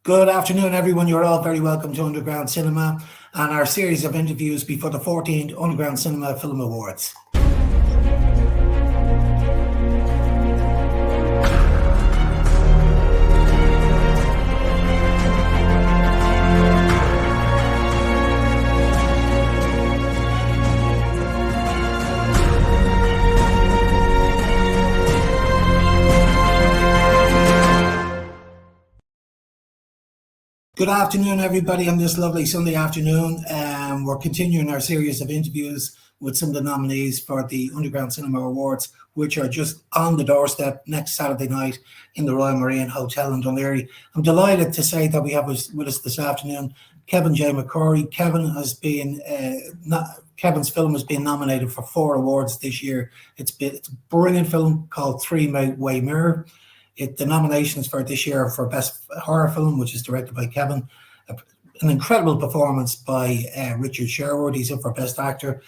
Good afternoon, everyone. You're all very welcome to Underground Cinema and our series of interviews before the 14th Underground Cinema Film Awards. Good afternoon, everybody, on this lovely Sunday afternoon. We're continuing our series of interviews with some of the nominees for the Underground Cinema Awards, which are just on the doorstep next Saturday night in the Royal Marine Hotel in Dunleary. I'm delighted to say that we have with us this afternoon Kevin J McCorry. Kevin's film has been nominated for 4 awards this year. It's a brilliant film called Three-Way Mirror. The nominations for this year are for Best Horror Film, which is directed by Kevin. An incredible performance by Richard Sherwood. He's up for Best Actor.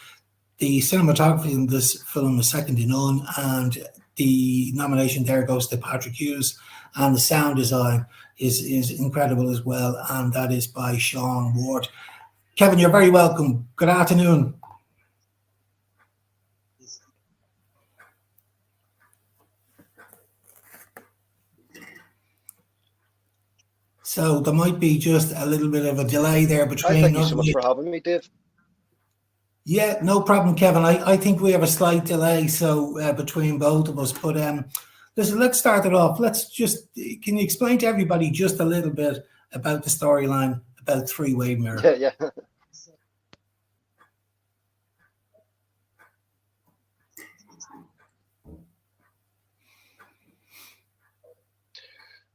The cinematography in this film is second to none, and the nomination there goes to Patrick Hughes. And the sound design is incredible as well, and that is by Sean Ward. Kevin, you're very welcome. Good afternoon. So there might be just a little bit of a delay there between. Thank you so much for having me, Dave. Yeah, no problem, Kevin. I think we have a slight delay between both of us. But listen, let's start it off. Can you explain to everybody just a little bit about the storyline about Three-Way Mirror? Yeah.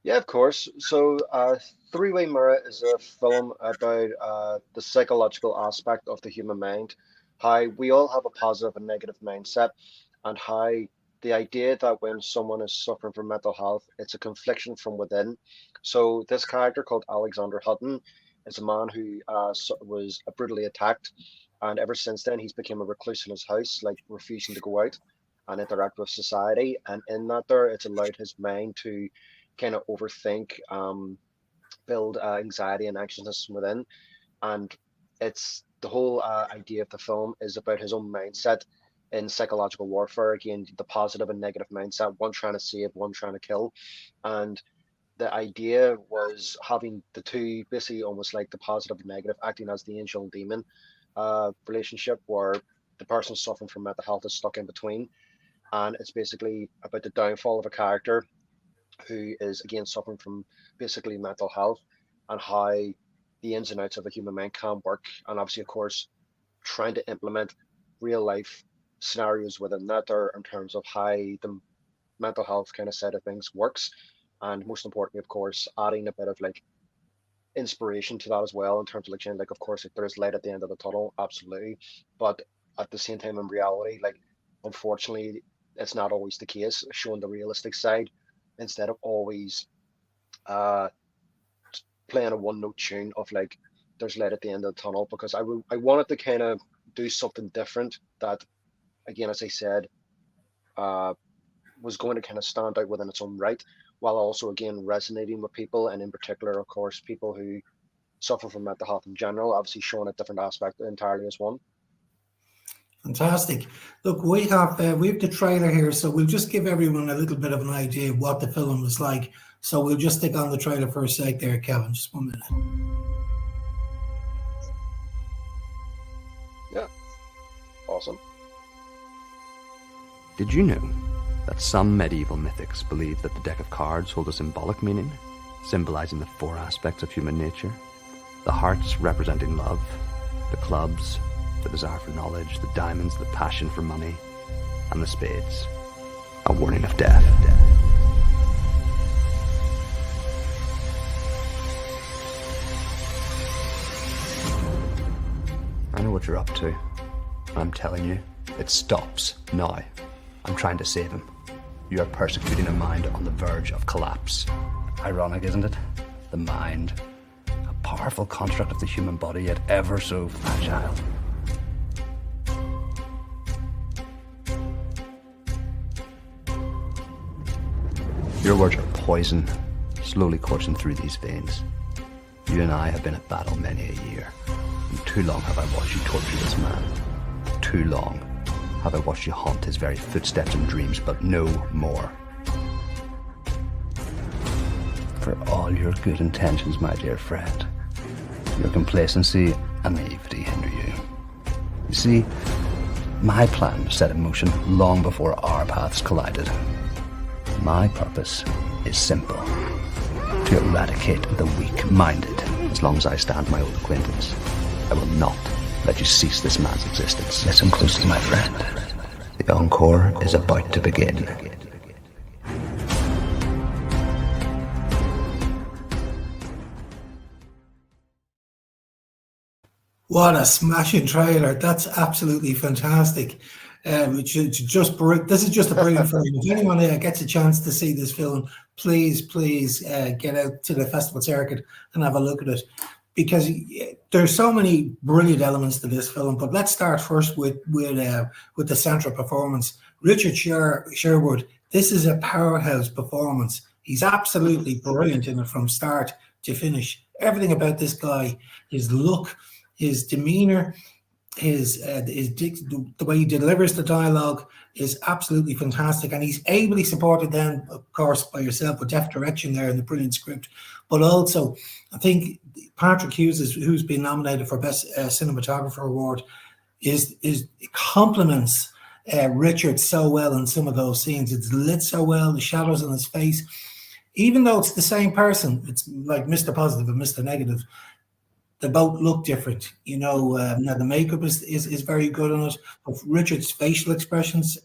Yeah, of course. So, Three-Way Mirror is a film about the psychological aspect of the human mind, how we all have a positive and negative mindset, and how the idea that when someone is suffering from mental health, it's a confliction from within. So, this character called Alexander Hutton is a man who was brutally attacked, and ever since then, he's become a recluse in his house, like refusing to go out and interact with society. And in that, it's allowed his mind to kind of overthink, build anxiety and anxiousness within. And it's the whole idea of the film is about his own mindset in psychological warfare. Again, the positive and negative mindset, one trying to save, one trying to kill. And the idea was having the two, basically almost like the positive and negative, acting as the angel and demon relationship, where the person suffering from mental health is stuck in between. And it's basically about the downfall of a character who is again suffering from basically mental health, and how the ins and outs of a human mind can work, and obviously of course trying to implement real life scenarios within that, or in terms of how the mental health kind of side of things works, and most importantly of course adding a bit of like inspiration to that as well, in terms of like of course like, there is light at the end of the tunnel, absolutely, but at the same time in reality, like unfortunately it's not always the case, showing the realistic side instead of always playing a one note tune of like there's light at the end of the tunnel, because I wanted to kind of do something different that, again, as I said, was going to kind of stand out within its own right, while also again resonating with people, and in particular of course people who suffer from mental health in general, obviously showing a different aspect entirely as one. Fantastic. Look, we have the trailer here, so we'll just give everyone a little bit of an idea of what the film was like. So we'll just stick on the trailer for a sec there, Kevin. Just 1 minute. Yeah. Awesome. Did you know that some medieval mythics believe that the deck of cards hold a symbolic meaning, symbolizing the 4 aspects of human nature? The hearts representing love, the clubs, the desire for knowledge, the diamonds, the passion for money, and the spades, a warning of death. I know what you're up to. I'm telling you, it stops now. I'm trying to save him. You are persecuting a mind on the verge of collapse. Ironic, isn't it? The mind, a powerful construct of the human body, yet ever so fragile. Your words are poison, slowly coursing through these veins. You and I have been at battle many a year, and too long have I watched you torture this man. Too long have I watched you haunt his very footsteps and dreams, but no more. For all your good intentions, my dear friend, your complacency and naivety hinder you. You see, my plan was set in motion long before our paths collided. My purpose is simple: to eradicate the weak-minded. As long as I stand my old acquaintance, I will not let you cease this man's existence. Listen closely, my friend. The encore is about to begin. What a smashing trailer! That's absolutely fantastic. This is just a brilliant film. If anyone gets a chance to see this film, please get out to the festival circuit and have a look at it, because there's so many brilliant elements to this film. But let's start first with the central performance. Richard Sherwood. This is a powerhouse performance. He's absolutely brilliant in it from start to finish. Everything about this guy, his look, his demeanor, the way he delivers the dialogue is absolutely fantastic, and he's ably supported then, of course, by yourself with deft direction there and the brilliant script. But also, I think Patrick Hughes, who's been nominated for Best Cinematographer Award, is compliments Richard so well in some of those scenes. It's lit so well, the shadows on his face, even though it's the same person. It's like Mr. Positive and Mr. Negative. They both look different, now the makeup is very good on it. But Richard's facial expressions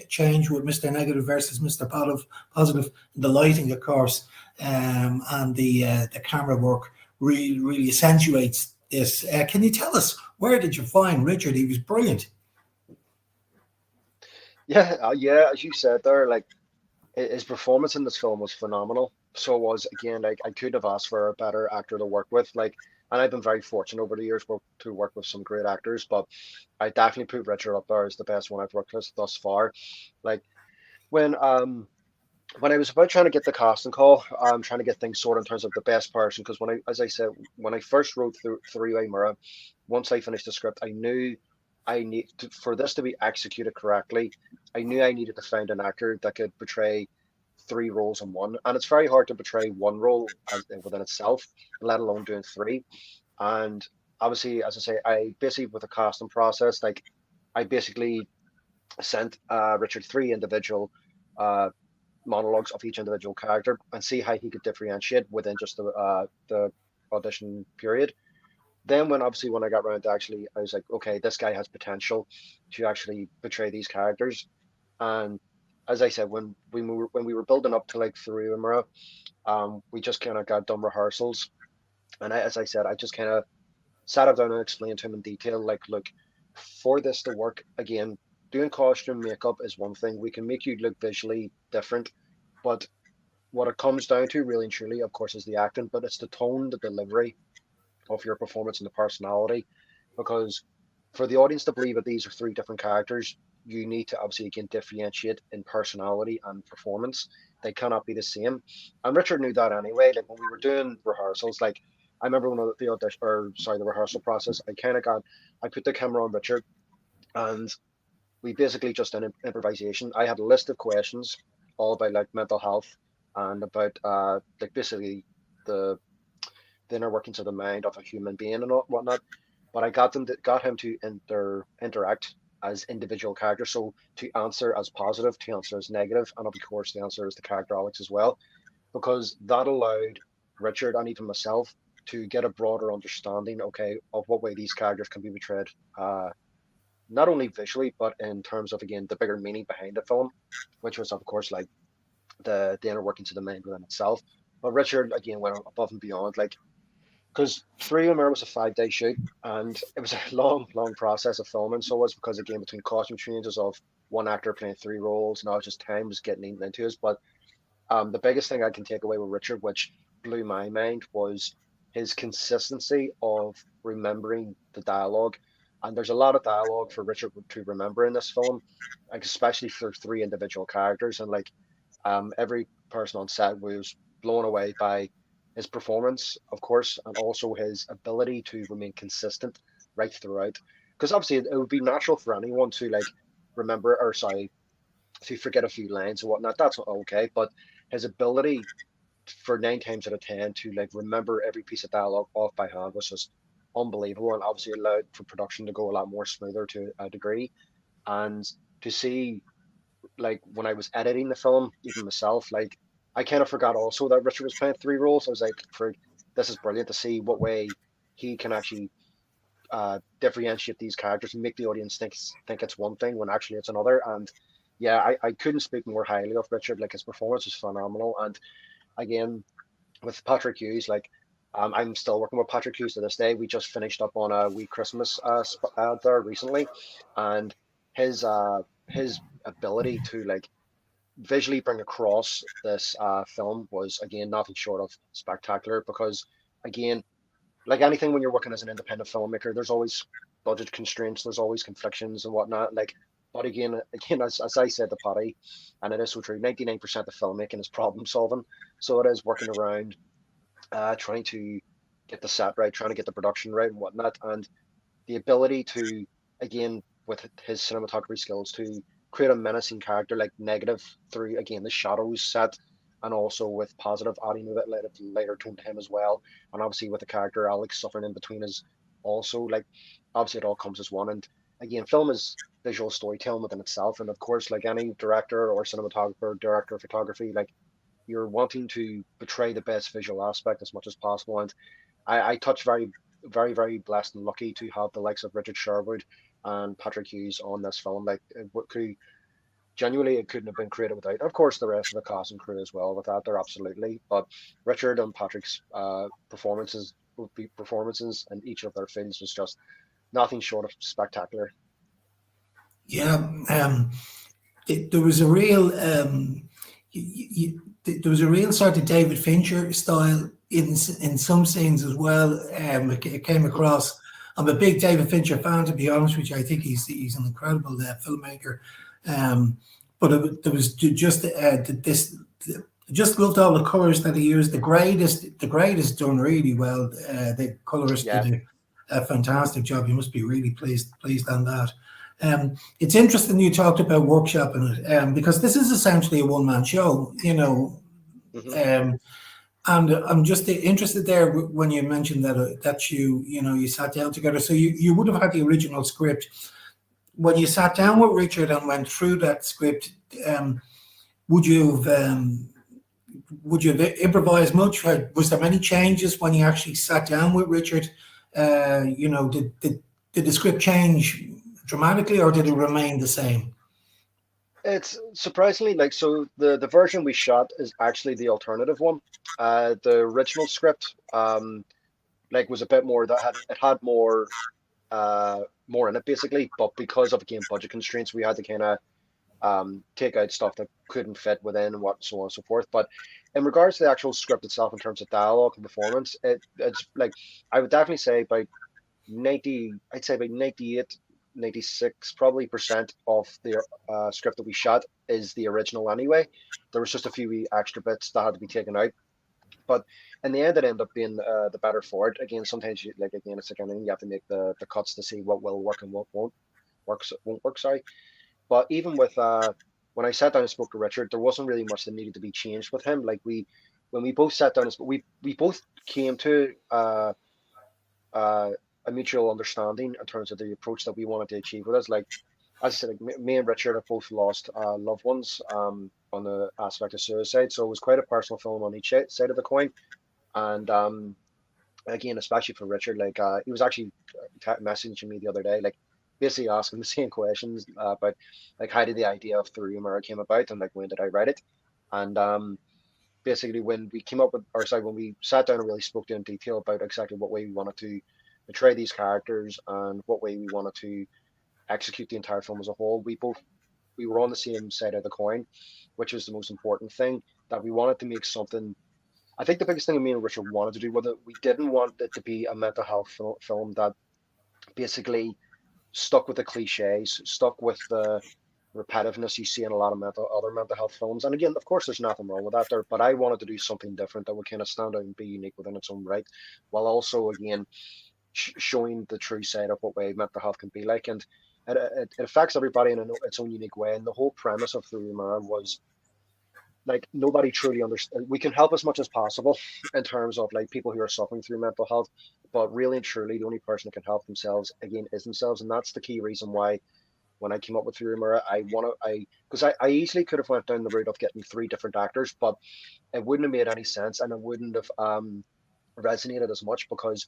change with Mr. Negative versus Mr. Positive. The lighting, of course, and the camera work really accentuates this. Can you tell us, where did you find Richard? He was brilliant. Yeah, as you said there, like his performance in this film was phenomenal. So it was, again, like I couldn't have asked for a better actor to work with. And I've been very fortunate over the years to work with some great actors, but I definitely put Richard up there as the best one I've worked with thus far. Like when I was about trying to get the casting call, trying to get things sorted in terms of the best person, because as I said, when I first wrote through Three-Way Mirror, once I finished the script, I knew for this to be executed correctly, I knew I needed to find an actor that could portray three roles in one, and it's very hard to portray one role within itself, let alone doing three. And obviously, as I say, I basically, with the casting process, like I basically sent Richard three individual monologues of each individual character and see how he could differentiate within just the audition period. Then when I got around to actually, I was like, okay, this guy has potential to actually portray these characters. And as I said, when we were building up to like Three-Way Mirror, we just kind of got done rehearsals, and as I said, I just kind of sat him down and explained to him in detail, like, look, for this to work, again, doing costume makeup is one thing. We can make you look visually different, but what it comes down to, really and truly, of course, is the acting, but it's the tone, the delivery of your performance and the personality, because for the audience to believe that these are three different characters, you need to obviously again differentiate in personality and performance. They cannot be the same. And Richard knew that anyway. Like when we were doing rehearsals, like I remember when the audition, the rehearsal process, I put the camera on Richard, and we basically just did improvisation. I had a list of questions all about like mental health and about like basically the inner workings of the mind of a human being and whatnot. But I got him to interact as individual characters. So to answer as positive, to answer as negative, and of course the answer is the character Alex as well, because that allowed Richard and even myself to get a broader understanding, okay, of what way these characters can be portrayed, not only visually, but in terms of, again, the bigger meaning behind the film, which was, of course, like the inner workings of the mind within itself. But Richard, again, went above and beyond, like, because Three-Way Mirror was a 5-day shoot, and it was a long process of filming. So it was, because, again, between costume changes of one actor playing three roles, now just time was getting eaten into us. But the biggest thing I can take away with Richard, which blew my mind, was his consistency of remembering the dialogue. And there's a lot of dialogue for Richard to remember in this film, like especially for three individual characters. And like every person on set was blown away by his performance, of course, and also his ability to remain consistent right throughout. Because obviously it would be natural for anyone to like remember, or sorry, to forget a few lines or whatnot. That's okay, but his ability for 9 times out of 10 to like remember every piece of dialogue off by hand was just unbelievable, and obviously allowed for production to go a lot more smoother to a degree. And to see, like when I was editing the film, even myself, like I kind of forgot also that Richard was playing three roles. I was like, for this is brilliant to see what way he can actually differentiate these characters and make the audience think it's one thing when actually it's another. And yeah, I couldn't speak more highly of Richard. Like his performance was phenomenal. And again, with Patrick Hughes, like I'm still working with Patrick Hughes to this day. We just finished up on a wee Christmas there recently, and his ability to like visually bring across this film was again nothing short of spectacular. Because again, like anything when you're working as an independent filmmaker, there's always budget constraints, there's always conflictions and whatnot. Like, but again, as I said to Paddy, and it is so true, 99% of filmmaking is problem solving. So it is working around trying to get the set right, trying to get the production right and whatnot. And the ability to, again, with his cinematography skills, to create a menacing character like negative through again the shadows set, and also with positive adding a bit later tone to him as well. And obviously with the character Alex suffering in between is also like obviously it all comes as one. And again, film is visual storytelling within itself. And of course, like any director or cinematographer, director of photography, like you're wanting to portray the best visual aspect as much as possible. And I touch very blessed and lucky to have the likes of Richard Sherwood and Patrick Hughes on this film. Like, genuinely, it couldn't have been created without, of course, the rest of the cast and crew as well. With that, they're absolutely. But Richard and Patrick's performances in each of their films was just nothing short of spectacular. Yeah, there was a real there was a real sort of David Fincher style in some scenes as well. It came across. I'm a big David Fincher fan, to be honest with you. I think he's an incredible filmmaker. But there was just this. Just loved all the colors that he used. The grade is done really well. The colorist did a fantastic job. You must be really pleased on that. It's interesting you talked about workshopping it, because this is essentially a one-man show, you know. Mm-hmm. And I'm just interested there when you mentioned that you sat down together. So you would have had the original script. When you sat down with Richard and went through that script, would you have improvised much? Was there many changes when you actually sat down with Richard? Did the script change dramatically, or did it remain the same? It's surprisingly like so the version we shot is actually the alternative one. The original script like was a bit more that had more in it basically, but because of again budget constraints, we had to kind of take out stuff that couldn't fit within and what so on and so forth. But in regards to the actual script itself, in terms of dialogue and performance, it's like I would definitely say by 90, I'd say by 98, 96 probably percent of the script that we shot is the original anyway. There was just a few wee extra bits that had to be taken out. But in the end, it ended up being the better for it. Again, sometimes again, it's like anything, you have to make the cuts to see what will work and what won't work. Sorry. But even with when I sat down and spoke to Richard, there wasn't really much that needed to be changed with him. Like when we both sat down and spoke, we both came to a mutual understanding in terms of the approach that we wanted to achieve with us. Like as I said, like, me and Richard have both lost loved ones on the aspect of suicide, so it was quite a personal film on each side of the coin. And again, especially for Richard, like he was actually messaging me the other day, like basically asking the same questions about like how did the idea of the rumor came about and like when did I write it. And basically when we came up with, or sorry, when we sat down and really spoke to in detail about exactly what way we wanted to portray these characters and what way we wanted to execute the entire film as a whole, we were on the same side of the coin, which was the most important thing, that we wanted to make something. I think the biggest thing me and Richard wanted to do was that we didn't want it to be a mental health film that basically stuck with the cliches, stuck with the repetitiveness you see in a lot of other mental health films. And again, of course, there's nothing wrong with that there, but I wanted to do something different that would kind of stand out and be unique within its own right, while also again showing the true side of what way mental health can be like. And it affects everybody in its own unique way. And the whole premise of the Rumor was like nobody truly understands. We can help as much as possible in terms of like people who are suffering through mental health, but really and truly, the only person that can help themselves again is themselves, and that's the key reason why when I came up with Through Mirror, because I easily could have went down the route of getting three different actors, but it wouldn't have made any sense and it wouldn't have resonated as much because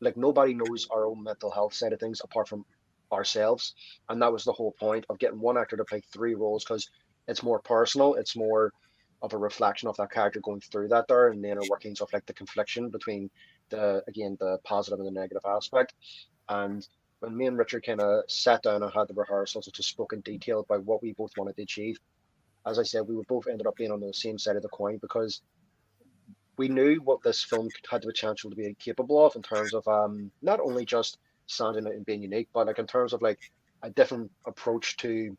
like nobody knows our own mental health side of things apart from ourselves, and that was the whole point of getting one actor to play three roles because it's more personal, it's more of a reflection of that character going through that there and the inner workings of like the confliction between the positive and the negative aspect. And when me and Richard kind of sat down and had the rehearsals and just spoke in detail about what we both wanted to achieve, as I said, we would both ended up being on the same side of the coin because we knew what this film had the potential to be capable of in terms of not only just standing out and being unique, but like in terms of like a different approach to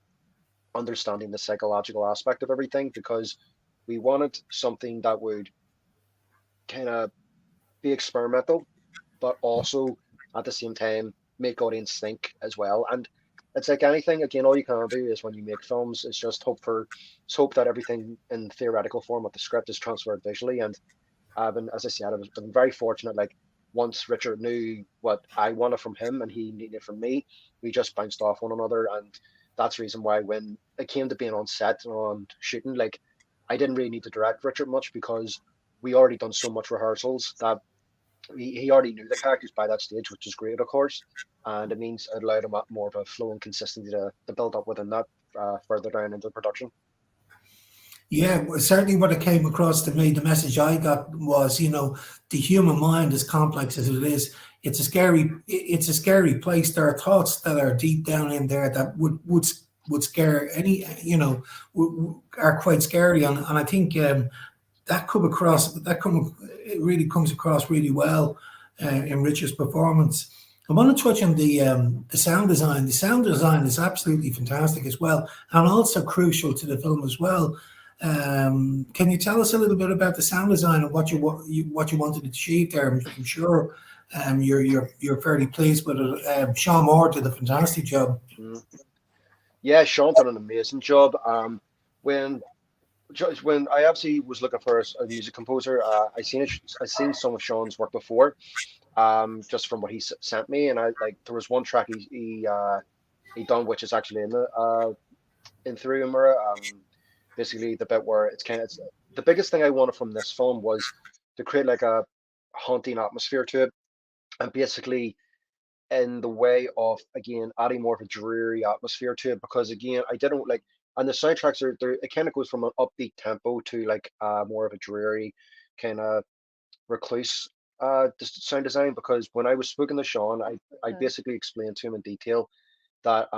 understanding the psychological aspect of everything because we wanted something that would kind of be experimental, but also at the same time make audience think as well. And it's like anything, again, all you can do is when you make films is just hope that everything in theoretical form of the script is transferred visually. And as I said, I've been very fortunate. Like once Richard knew what I wanted from him and he needed from me, we just bounced off one another. And that's the reason why when it came to being on set and on shooting, like I didn't really need to direct Richard much because we already done so much rehearsals that he already knew the characters by that stage, which is great, of course. And it means it allowed him more of a flow and consistency to build up within that further down into production. Yeah, certainly what it came across to me, the message I got was, the human mind, as complex as it is, it's a scary place. There are thoughts that are deep down in there that would scare any, are quite scary. And I think it really comes across really well in Richard's performance. I want to touch on the sound design. The sound design is absolutely fantastic as well, and also crucial to the film as well. Can you tell us a little bit about the sound design and what you wanted to achieve there? I'm sure you're fairly pleased with it. Sean Moore did a fantastic job. Yeah, Sean did an amazing job. When when I actually was looking for a music composer, I seen some of Sean's work before, just from what he sent me, and I like there was one track he done which is actually in Through Mirror. Basically the bit where it's the biggest thing I wanted from this film was to create like a haunting atmosphere to it, and basically in the way of again adding more of a dreary atmosphere to it because again I didn't like and the soundtracks are there it kind of goes from an upbeat tempo to like more of a dreary kind of recluse sound design because when I was speaking to Sean I basically explained to him in detail that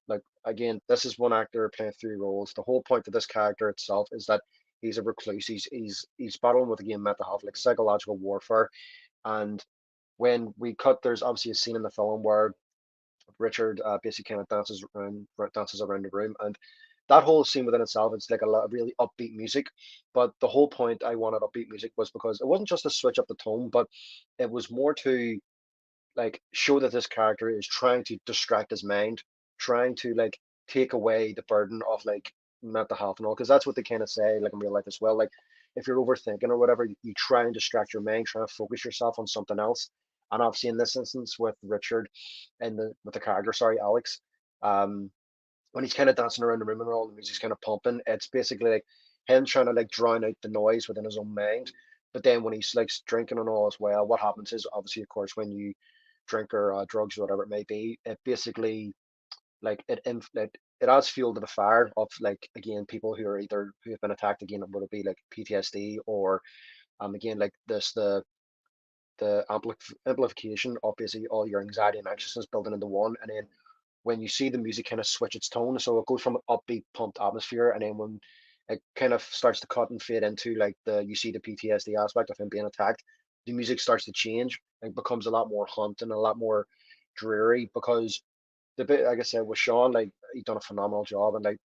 like again this is one actor playing three roles. The whole point of this character itself is that he's a recluse, he's battling with again mental health like psychological warfare. And when we cut, there's obviously a scene in the film where Richard basically kind of dances around the room, and that whole scene within itself, it's like a lot of really upbeat music. But the whole point I wanted upbeat music was because it wasn't just to switch up the tone, but it was more to like show that this character is trying to distract his mind, trying to like take away the burden of like mental health and all, because that's what they kind of say like in real life as well. Like if you're overthinking or whatever, you try and distract your mind, try and focus yourself on something else. And obviously in this instance with Richard and with the character, sorry, Alex, um, when he's kind of dancing around the room and all the music's kind of pumping, it's basically like him trying to like drown out the noise within his own mind. But then when he's like drinking and all as well, what happens is obviously, of course, when you drink or drugs or whatever it may be, it basically like it adds fuel to the fire of like again people who have been attacked again, would it be like PTSD or again like this the amplification of basically all your anxiety and anxiousness building into one, and then when you see the music kind of switch its tone, so it goes from an upbeat, pumped atmosphere, and then when it kind of starts to cut and fade into like you see the PTSD aspect of him being attacked, the music starts to change and becomes a lot more haunting, a lot more dreary because the bit, like I said, with Sean, like he done a phenomenal job, and like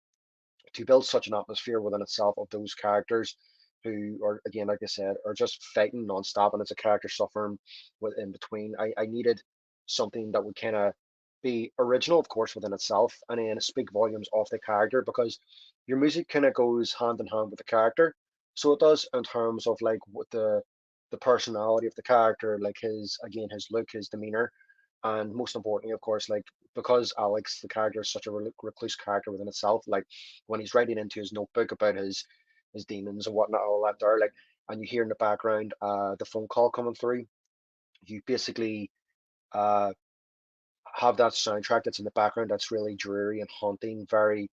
to build such an atmosphere within itself of those characters who are, again, like I said, are just fighting nonstop, and it's a character suffering in between. I needed something that would kind of be original, of course, within itself, and then speak volumes of the character, because your music kind of goes hand in hand with the character. So it does, in terms of like what the personality of the character, like his, again, his look, his demeanor, and most importantly, of course, like because Alex, the character, is such a recluse character within itself, like when he's writing into his notebook about his demons and whatnot, all that there, like, and you hear in the background the phone call coming through, you basically uh have that soundtrack that's in the background that's really dreary and haunting, very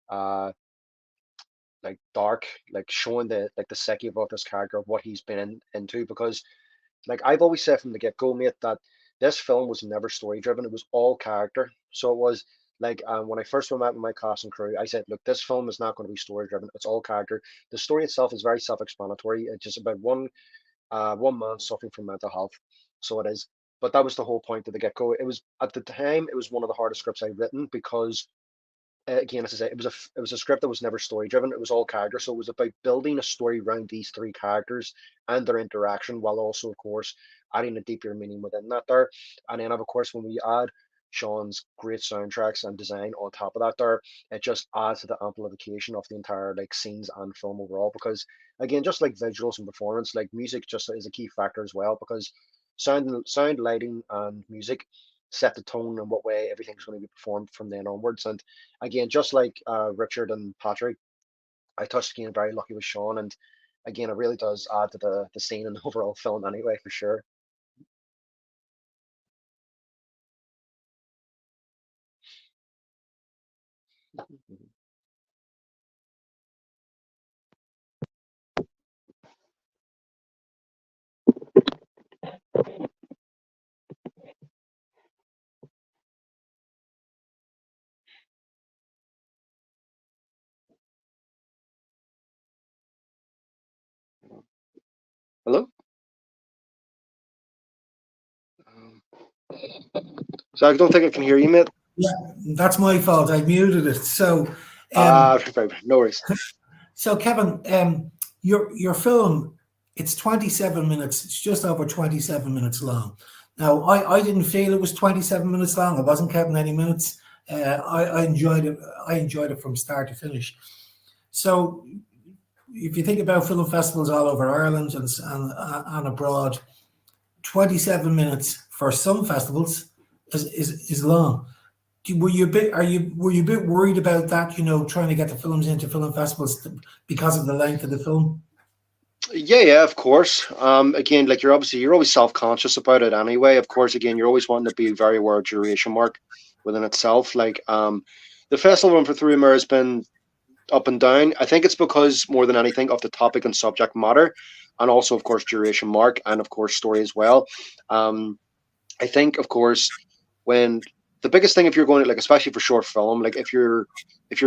uh like dark, like showing the like the psyche of this character, what he's been into, because like I've always said from the get go, mate, that this film was never story driven. It was all character. So it was like when I first went out with my cast and crew, I said, look, this film is not going to be story driven. It's all character. The story itself is very self explanatory. It's just about one man suffering from mental health. So it is. But that was the whole point of the get go. It was, at the time, it was one of the hardest scripts I've written, because again, as I say, it was a script that was never story driven. It was all character, so it was about building a story around these three characters and their interaction, while also, of course, adding a deeper meaning within that there. And then, of course, when we add Sean's great soundtracks and design on top of that there, it just adds to the amplification of the entire like scenes and film overall. Because again, just like visuals and performance, like music just is a key factor as well, because sound, lighting, and music set the tone and what way everything's going to be performed from then onwards. And again, just like Richard and Patrick, I touched again very lucky with Sean, and again, it really does add to the scene and the overall film anyway, for sure. Hello. Um, so I don't think I can hear you, mate. Yeah, that's my fault. I muted it. So, No worries. so Kevin, your film, it's 27 minutes. It's just over 27 minutes long. Now, I didn't feel it was 27 minutes long. I wasn't counting any minutes. I enjoyed it. I enjoyed it from start to finish. So, if you think about film festivals all over Ireland and abroad, 27 minutes for some festivals is long. Were you a bit worried about that? Trying to get the films into film festivals because of the length of the film. Yeah, of course. Again, like you're always self-conscious about it anyway. Of course, again, you're always wanting to be very aware of duration mark within itself. Like the festival run for Three Mirror has been up and down. I think it's because more than anything of the topic and subject matter, and also of course duration mark, and of course story as well. I think of course when the biggest thing, if you're going to, like, especially for short film, like if you're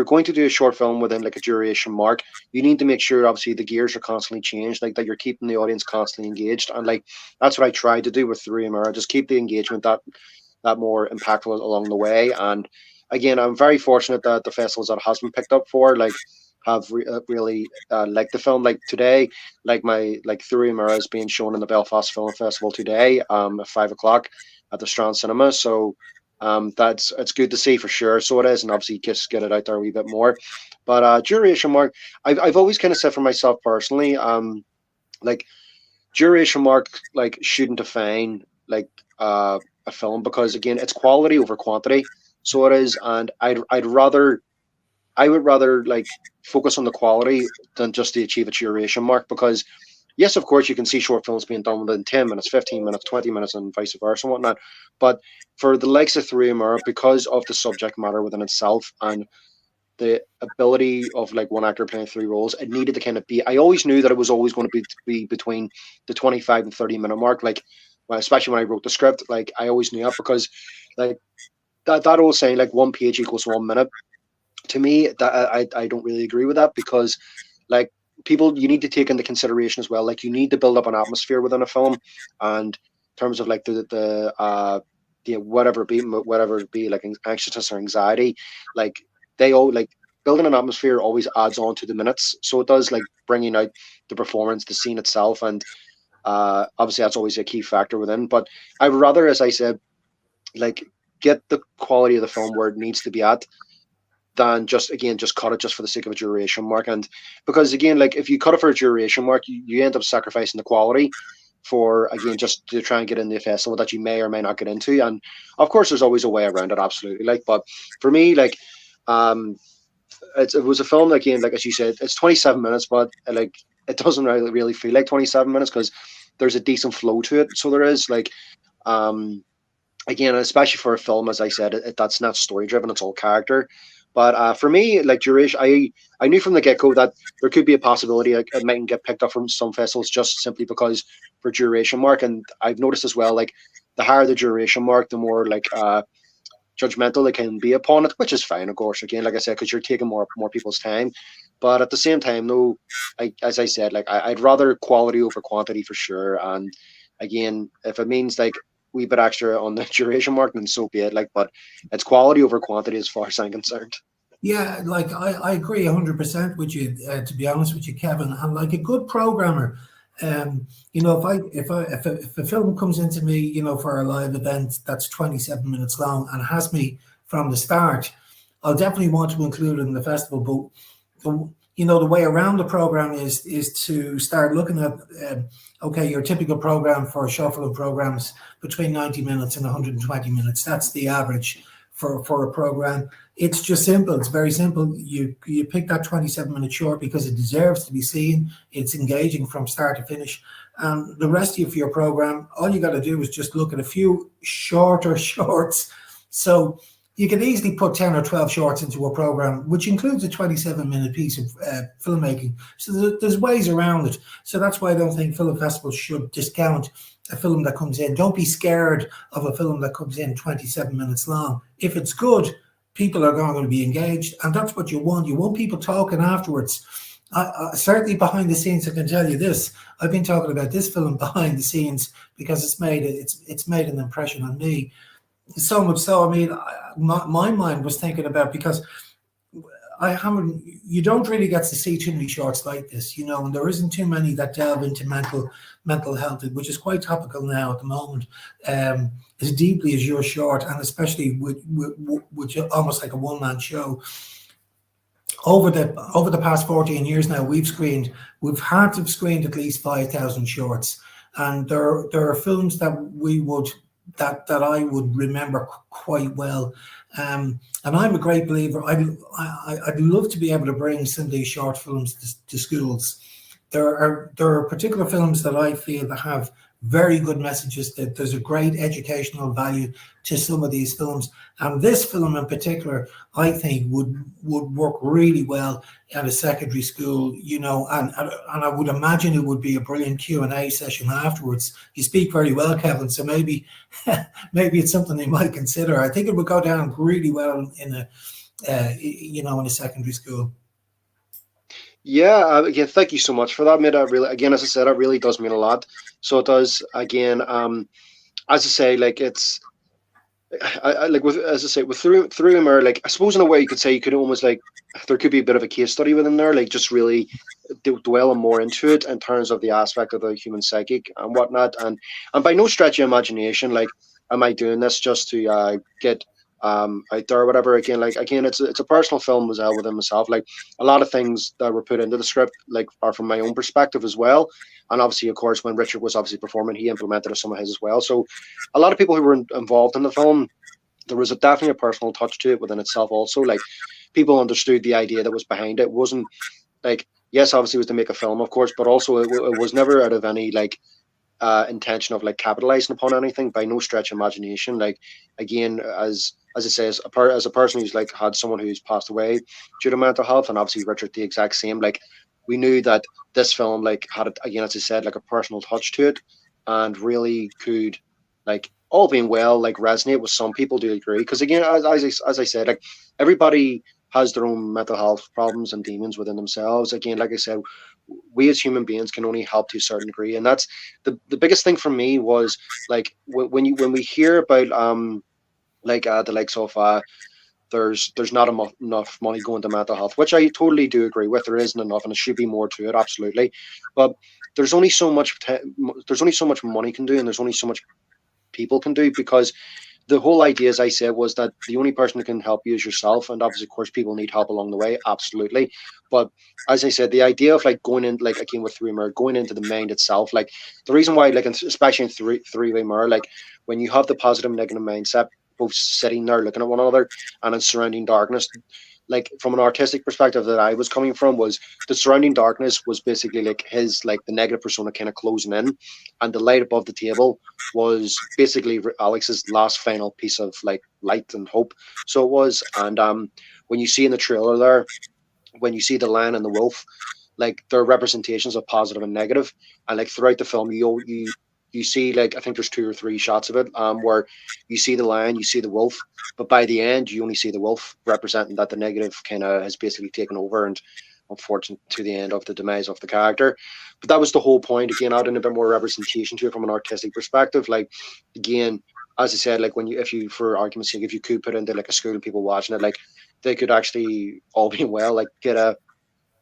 going to do a short film within like a duration mark, you need to make sure obviously the gears are constantly changed, like that you're keeping the audience constantly engaged. And like that's what I tried to do with Three Mirror, just keep the engagement that more impactful along the way. And again, I'm very fortunate that the festivals that has been picked up for like have really liked the film. Like today, like my like Three Mirror is being shown in the Belfast Film Festival today, at 5 o'clock at the Strand Cinema. So that's it's good to see for sure. So it is, and obviously just get it out there a wee bit more. But duration mark, I've always kind of said for myself personally, like duration mark like shouldn't define like a film, because again it's quality over quantity. So it is, and I would rather like focus on the quality than just to achieve a duration mark, because yes, of course, you can see short films being done within 10 minutes, 15 minutes, 20 minutes, and vice versa and whatnot. But for the likes of Three Mirror, because of the subject matter within itself and the ability of like one actor playing three roles, it needed to kind of be. I always knew that it was always going to be between the 25 and 30 minute mark. Like, well, especially when I wrote the script, like I always knew that, because like that old saying, like 1 page equals 1 minute. To me, that I don't really agree with that, because like people, you need to take into consideration as well, like you need to build up an atmosphere within a film, and in terms of like whatever it be like anxiousness or anxiety, like they all like building an atmosphere always adds on to the minutes, so it does like bringing out the performance, the scene itself, and obviously that's always a key factor within. But I would rather, as I said, like get the quality of the film where it needs to be at than just cut it just for the sake of a duration mark. And because again, like if you cut it for a duration mark, you end up sacrificing the quality for, again, just to try and get in the festival that you may or may not get into. And of course there's always a way around it, absolutely. Like, but for me, like it was a film, again, like as you said, it's 27 minutes, but like it doesn't really feel like 27 minutes because there's a decent flow to it. So there is like again, especially for a film, as I said, that's not story driven, it's all character. But for me, like duration, I knew from the get go that there could be a possibility it mightn't get picked up from some festivals just simply because for duration mark. And I've noticed as well, like the higher the duration mark, the more like judgmental they can be upon it, which is fine, of course. Again, like I said, because you're taking more people's time. But at the same time, though, as I said, like I'd rather quality over quantity for sure. And again, if it means like wee bit extra on the duration mark, then so be it. Like, but it's quality over quantity as far as I'm concerned. Yeah, like I agree 100% with you. To be honest with you, Kevin, and like a good programmer, you know, if a film comes into me, you know, for a live event that's 27 minutes long and has me from the start, I'll definitely want to include it in the festival. But you know, the way around the program is to start looking at okay, your typical program for shuffling programs between 90 minutes and 120 minutes. That's the average for a program. It's just simple. It's very simple. You pick that 27-minute short because it deserves to be seen. It's engaging from start to finish. And the rest of your program, all you got to do is just look at a few shorter shorts. So you can easily put 10 or 12 shorts into a program, which includes a 27-minute piece of filmmaking. So there's ways around it. So that's why I don't think film festivals should discount a film that comes in. Don't be scared of a film that comes in 27 minutes long. If it's good, people are going to be engaged, and that's what you want. You want people talking afterwards. Certainly behind the scenes, I can tell you this. I've been talking about this film behind the scenes because it's made an impression on me. So much so, I mean, my mind was thinking about, because you don't really get to see too many shorts like this, you know, and there isn't too many that delve into mental health, which is quite topical now at the moment, as deeply as your short, and especially with almost like a one-man show. Over the past 14 years now, we've had to have screened at least 5,000 shorts, and there are films that that I would remember quite well. And I'm a great believer. I'd love to be able to bring some of these short films to schools. There are particular films that I feel that have very good messages, that there's a great educational value to some of these films. And this film in particular, I think would work really well at a secondary school, you know, and I would imagine it would be a brilliant Q&A session afterwards. You speak very well, Kevin, so maybe it's something they might consider. I think it would go down really well in a secondary school. Yeah, again, thank you so much for that, mate. Again, as I said, it really does mean a lot. So it does. Again, as I say, like it's, with through Humor, like I suppose in a way you could say you could almost like there could be a bit of a case study within there, like just really dwell more into it in terms of the aspect of the human psychic and whatnot, and by no stretch of imagination, like am I doing this just to get out there or whatever. Again, it's a personal film as well within myself. Like a lot of things that were put into the script like are from my own perspective as well, and obviously of course when Richard was obviously performing, he implemented some of his as well. So a lot of people who were involved in the film, there was definitely a personal touch to it within itself also. Like people understood the idea that was behind it. It wasn't like, yes, obviously it was to make a film, of course, but also it was never out of any like intention of like capitalizing upon anything by no stretch of imagination. Like again, as it says, as a person who's like had someone who's passed away due to mental health, and obviously Richard the exact same, like we knew that this film like had, again, as I said, like a personal touch to it, and really could, like all being well, like resonate with some people. Do you agree? Because again, as I said, like everybody has their own mental health problems and demons within themselves. Again, like I said, we as human beings can only help to a certain degree, and that's the biggest thing for me was like when we hear about the likes of there's not enough money going to mental health, which I totally do agree with. There isn't enough, and it should be more to it, absolutely. But there's only so much there's only so much money can do, and there's only so much people can do, because the whole idea, as I said, was that the only person who can help you is yourself. And obviously, of course, people need help along the way, absolutely. But as I said, the idea of like going in, like again with three mirror, going into the mind itself, like the reason why, like especially in three-way mirror, like when you have the positive and negative mindset both sitting there looking at one another and in surrounding darkness, like from an artistic perspective that I was coming from, was the surrounding darkness was basically like his, like the negative persona kind of closing in, and the light above the table was basically Alex's last final piece of like light and hope. So it was. And when you see in the trailer there, when you see the lion and the wolf, like they're representations of positive and negative. And like throughout the film, you see, like I think there's 2 or 3 shots of it where you see the lion, you see the wolf, but by the end you only see the wolf, representing that the negative kind of has basically taken over, and unfortunate to the end of the demise of the character. But that was the whole point. Again, adding a bit more representation to it from an artistic perspective. Like again, as I said, like when you, if you, for argument's sake, if you could put into like a school of people watching it, like they could actually all be well, like get a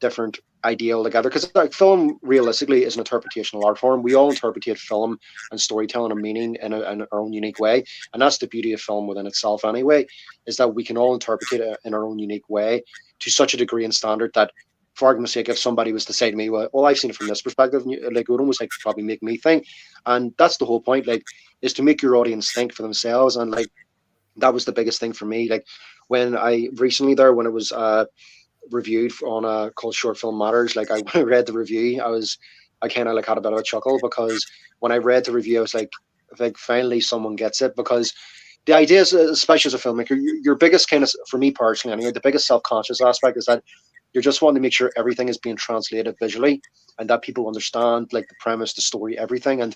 different idea altogether, because like film realistically is an interpretational art form. We all interpret film and storytelling and meaning in our own unique way, and that's the beauty of film within itself anyway, is that we can all interpret it in our own unique way to such a degree and standard that, for argument's sake, if somebody was to say to me, well I've seen it from this perspective, like it would almost like probably make me think. And that's the whole point, like, is to make your audience think for themselves. And like that was the biggest thing for me. Like when I recently there, when it was reviewed on a called Short Film Matters, like I when I read the review, I kind of like had a bit of a chuckle, because when I read the review I was like finally someone gets it. Because the idea is, especially as a filmmaker, your biggest kind of, for me personally anyway, the biggest self-conscious aspect is that you're just wanting to make sure everything is being translated visually and that people understand like the premise, the story, everything. And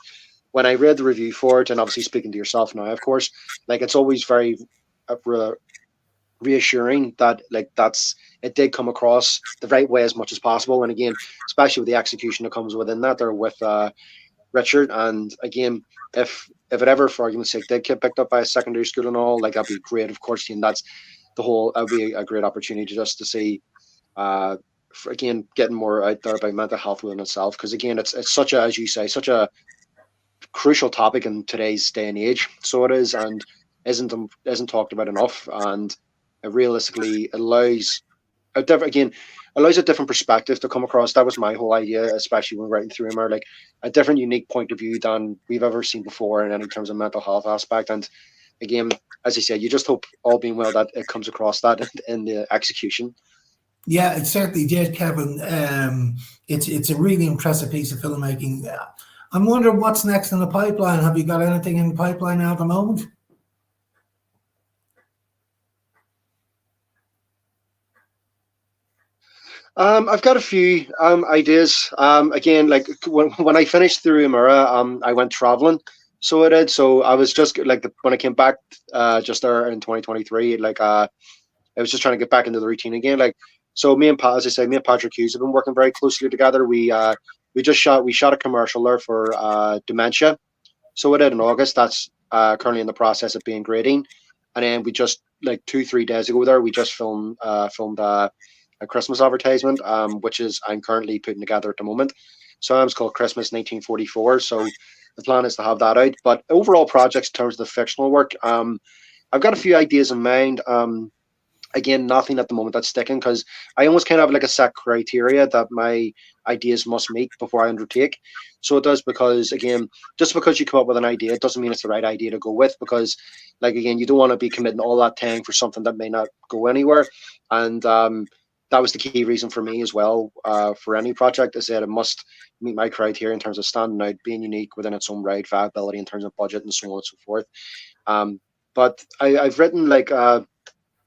when I read the review for it, and obviously speaking to yourself now, of course, like it's always very reassuring that like that's it did come across the right way as much as possible. And again, especially with the execution that comes within that there with Richard. And again, if it ever, for argument's sake, did get picked up by a secondary school and all, like that'd be great, of course. And that's the whole, that'd be a great opportunity just to see again getting more out there about mental health within itself, because again it's such a, as you say, such a crucial topic in today's day and age. So it is, and isn't talked about enough. And it realistically allows allows a different perspective to come across. That was my whole idea, especially when writing through him, like a different unique point of view than we've ever seen before in any terms of mental health aspect. And again, as I said, you just hope, all being well, that it comes across that in the execution. Yeah, it certainly did, Kevin. It's a really impressive piece of filmmaking. I'm wondering what's next in the pipeline. Have you got anything in the pipeline now at the moment? I've got a few ideas. Again, like when I finished through Amura, I went traveling. So I did. So I was just like when I came back just there in 2023, like I was just trying to get back into the routine again. Like, so me and Pat, as I say, me and Patrick Hughes have been working very closely together. We shot a commercial there for dementia. So I did in August. That's currently in the process of being grading. And then we just like 2-3 days ago there, we just filmed a Christmas advertisement, which is I'm currently putting together at the moment. So it's called Christmas 1944. So the plan is to have that out. But overall projects in terms of the fictional work, I've got a few ideas in mind. Again, nothing at the moment that's sticking, because I almost kind of have like a set criteria that my ideas must meet before I undertake. So it does, because again, just because you come up with an idea, it doesn't mean it's the right idea to go with, because like, again, you don't want to be committing all that time for something that may not go anywhere. And that was the key reason for me as well, for any project, is that it must meet my criteria in terms of standing out, being unique within its own right, viability in terms of budget and so on and so forth. But I've written like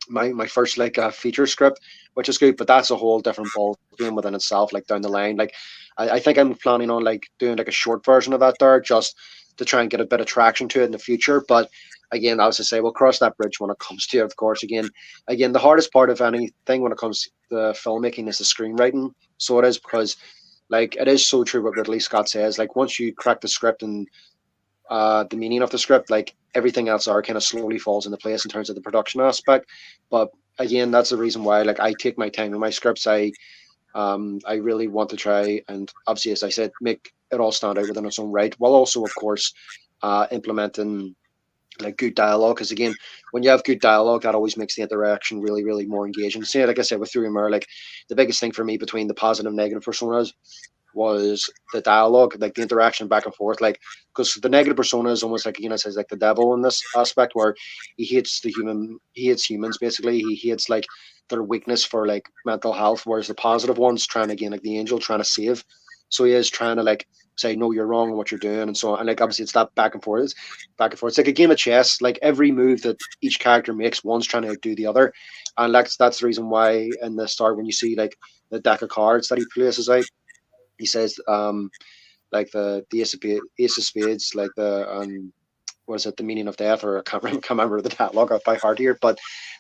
my first like feature script, which is good, but that's a whole different ball game within itself, like down the line. Like I think I'm planning on like doing like a short version of that there, just to try and get a bit of traction to it in the future. But again, I was to say, we'll cross that bridge when it comes to it, of course. Again, the hardest part of anything when it comes to the filmmaking is the screenwriting. So it is, because like it is so true what Ridley Scott says. Like once you crack the script and the meaning of the script, like everything else are kind of slowly falls into place in terms of the production aspect. But again, that's the reason why like I take my time in my scripts. I really want to try and obviously, as I said, make it all stand out within its own right, while also, of course, implementing like good dialogue. Because again, when you have good dialogue, that always makes the interaction really, really more engaging. So, like I said, with Through Mirror, like the biggest thing for me between the positive and negative personas was the dialogue, like the interaction back and forth. Like, because the negative persona is almost like, says like the devil in this aspect, where he hates he hates humans basically. He hates like their weakness for like mental health, whereas the positive one's trying to, again, like the angel trying to save. So he is trying to like say, no, you're wrong in what you're doing, and so on. And like obviously it's that back and forth. It's like a game of chess. Like every move that each character makes, one's trying to outdo the other. And that's the reason why in the start, when you see like the deck of cards that he places out, he says like the ace of spades, like the what is it, the meaning of death, or I can't remember the dialogue off by heart here, but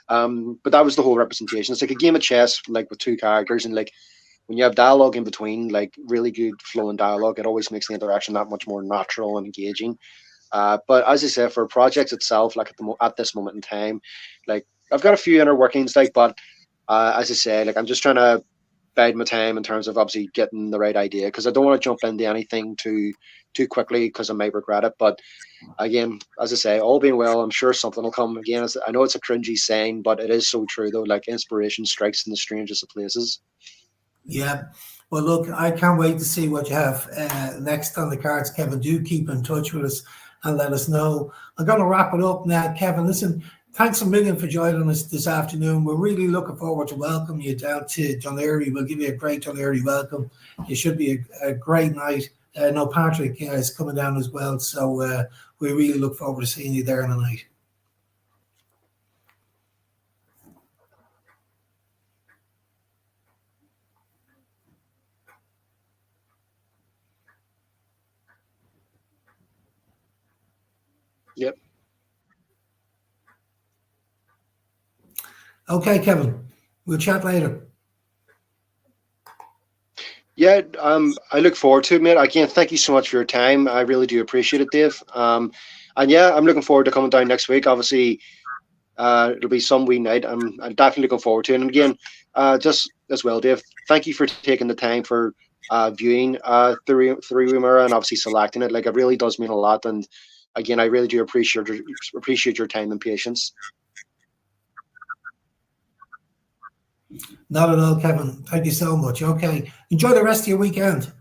that was the whole representation. It's like a game of chess, like with two characters, and like when you have dialogue in between, like really good flowing dialogue, it always makes the interaction that much more natural and engaging. But as I said, for projects itself, like at this moment in time, like I've got a few inner workings, like, but as I say, like I'm just trying to bide my time in terms of obviously getting the right idea, because I don't want to jump into anything too quickly because I might regret it. But again, as I say, all being well, I'm sure something will come. Again, I know it's a cringy saying, but it is so true though. Like inspiration strikes in the strangest of places. Yeah. Well, look, I can't wait to see what you have next on the cards, Kevin. Do keep in touch with us and let us know. I'm going to wrap it up now, Kevin. Listen, thanks a million for joining us this afternoon. We're really looking forward to welcome you down to Dunleary. We'll give you a great Dunleary welcome. It should be a great night. No, Patrick is coming down as well, so we really look forward to seeing you there in the night. Yep. Okay, Kevin. We'll chat later. Yeah, I look forward to it, mate. Again, thank you so much for your time. I really do appreciate it, Dave. And yeah, I'm looking forward to coming down next week. Obviously, it'll be some wee night. I'm definitely looking forward to it. And again, just as well, Dave, thank you for taking the time for viewing Through Mirror and obviously selecting it. Like it really does mean a lot. And again, I really do appreciate your time and patience. Not at all, Kevin. Thank you so much. Okay. Enjoy the rest of your weekend.